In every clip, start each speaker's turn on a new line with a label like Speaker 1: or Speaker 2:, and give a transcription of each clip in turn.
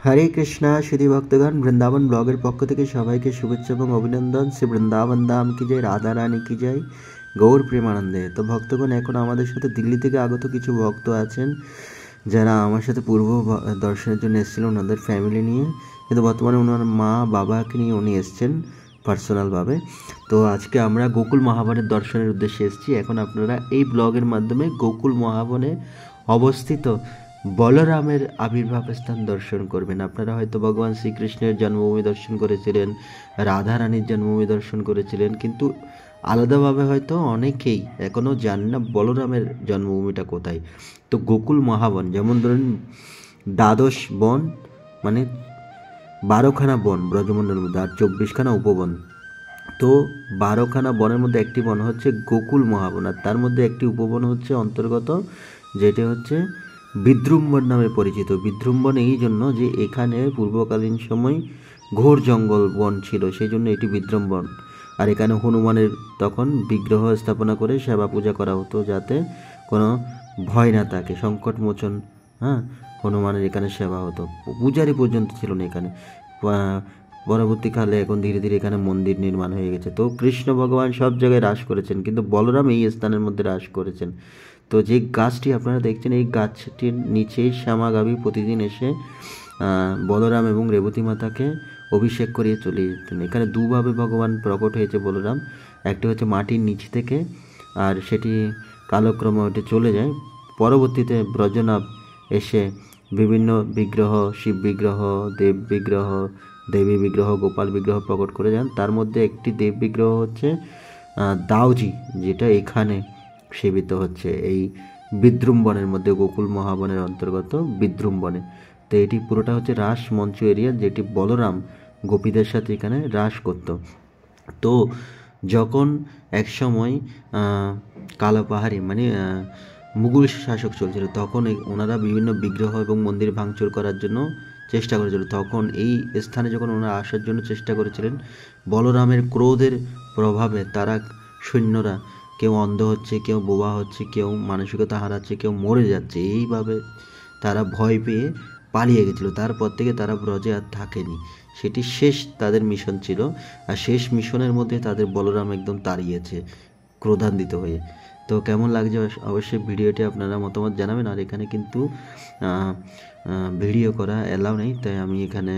Speaker 1: हरे कृष्णा श्री भक्तगण वृंदावन ब्लॉगर पक्ष থেকে সবাইকে শুভেচ্ছা এবং অভিনন্দন। শ্রী বৃন্দাবন ধাম কি জয়, রাধা রানী কি জয়, গৌর প্রেমানন্দে। তো ভক্তগণ, এখন আমাদের সাথে দিল্লি থেকে আগত কিছু ভক্ত আছেন যারা আমার সাথে পূর্ব দর্শনের জন্য এসেছিলেন ওনাদের ফ্যামিলি নিয়ে, কিন্তু বর্তমানে ওনার মা বাবাকে নিয়ে উনি এসছেন পার্সোনালভাবে। তো আজকে আমরা গোকুল মহাবনের দর্শনের উদ্দেশ্যে এসেছি। এখন আপনারা এই ব্লগের মাধ্যমে গোকুল মহাবনে অবস্থিত বলরামের আবির্ভাব স্থান দর্শন করবেন। আপনারা হয়তো ভগবান শ্রীকৃষ্ণের জন্মভূমি দর্শন করেছিলেন, রাধা রানীর জন্মভূমি দর্শন করেছিলেন, কিন্তু আলাদাভাবে হয়তো অনেকেই এখনও জানেন না বলরামের জন্মভূমিটা কোথায়। তো গোকুল মহাবন, যেমন ধরুন দ্বাদশ বন মানে 12খানা বন ব্রজমণ্ডলের মধ্যে, আর 24খানা উপবন। তো 12খানা বনের মধ্যে একটি বন হচ্ছে গোকুল মহাবন, আর তার মধ্যে একটি উপবন হচ্ছে অন্তর্গত, যেটা হচ্ছে বিদ্রুম্বন নামে পরিচিত। বিদ্রুম্বন এই জন্য যে এখানে পূর্বকালীন সময় ঘোর জঙ্গল বন ছিল, সেই জন্য এটি বিদ্রুম্বন। আর এখানে হনুমানের তখন বিগ্রহ স্থাপনা করে সেবা পূজা করা হতো, যাতে কোনো ভয় না থাকে, সংকট মোচন। হনুমানের এখানে সেবা হতো, পূজারি পর্যন্ত ছিল না এখানে। পরবর্তীকালে এখন ধীরে ধীরে এখানে মন্দির নির্মাণ হয়ে গেছে। তো কৃষ্ণ ভগবান সব জায়গায় রাস করেছেন, কিন্তু বলরাম এই স্থানের মধ্যে রাস করেছেন। তো যে গাছটি আপনারা দেখছেন, এই গাছটির নিচেই শ্যামা গাভী প্রতিদিন এসে বলরাম এবং রেবতী মাতাকে অভিষেক করিয়ে চলে যেতেন। এখানে দুভাবে ভগবান প্রকট হয়েছে বলরাম, একটি হচ্ছে মাটির নিচ থেকে, আর সেটি কালক্রমে ওটি চলে যায়। পরবর্তীতে ব্রজনাভ এসে বিভিন্ন বিগ্রহ, শিব বিগ্রহ, দেব বিগ্রহ, দেবী বিগ্রহ, গোপাল বিগ্রহ প্রকট করে যান। তার মধ্যে একটি দেব বিগ্রহ হচ্ছে দাউজি, যেটা এখানে সেবিত হচ্ছে এই বিদ্রুম্বনের মধ্যে, গোকুল মহাবনের অন্তর্গত বিদ্রুম্বনে। তো এটি পুরোটা হচ্ছে রাস মঞ্চ এরিয়া, যেটি বলরাম গোপীদের সাথে এখানে রাস করত। তো যখন একসময় কালো পাহাড়ি মানে মুঘল শাসক চলছিল, তখন ওনারা বিভিন্ন বিগ্রহ এবং মন্দির ভাঙচুর করার জন্য চেষ্টা করেছিল। তখন এই স্থানে যখন ওনারা আসার জন্য চেষ্টা করেছিলেন, বলরামের ক্রোধের প্রভাবে তারা সৈন্যরা কেউ অন্ধ হচ্ছে, কেউ বোবা হচ্ছে, কেউ মানসিকতা হারাচ্ছে, কেউ মরে যাচ্ছে, এইভাবে তারা ভয় পেয়ে পালিয়ে গেছিলো। তারপর থেকে তারা ব্রজে আর থাকেনি, সেটি শেষ তাদের মিশন ছিল। আর শেষ মিশনের মধ্যে তাদের বলরাম একদম তাড়িয়েছে ক্রোধান্বিত হয়ে। তো কেমন লাগছে অবশ্যই ভিডিওটি আপনারা মতামত জানাবেন। আর এখানে কিন্তু ভিডিও করা অ্যালাউ নেই, তাই আমি এখানে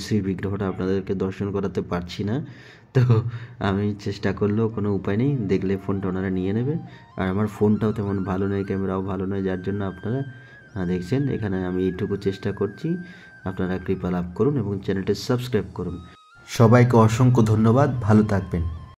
Speaker 1: শ্রী বিগ্রহটা আপনাদেরকে দর্শন করাতে পারছি না। তো আমি চেষ্টা করলেও কোনো উপায় নেই, দেখলে ফোনটা ওনারা নিয়ে নেবে। আর আমার ফোনটাও তেমন ভালো নয়, ক্যামেরাও ভালো নয়, যার জন্য আপনারা দেখছেন। এখানে আমি এইটুকু চেষ্টা করছি, আপনারা কৃপা লাভ করুন এবং চ্যানেলটি সাবস্ক্রাইব করুন। সবাইকে অসংখ্য ধন্যবাদ, ভালো থাকবেন।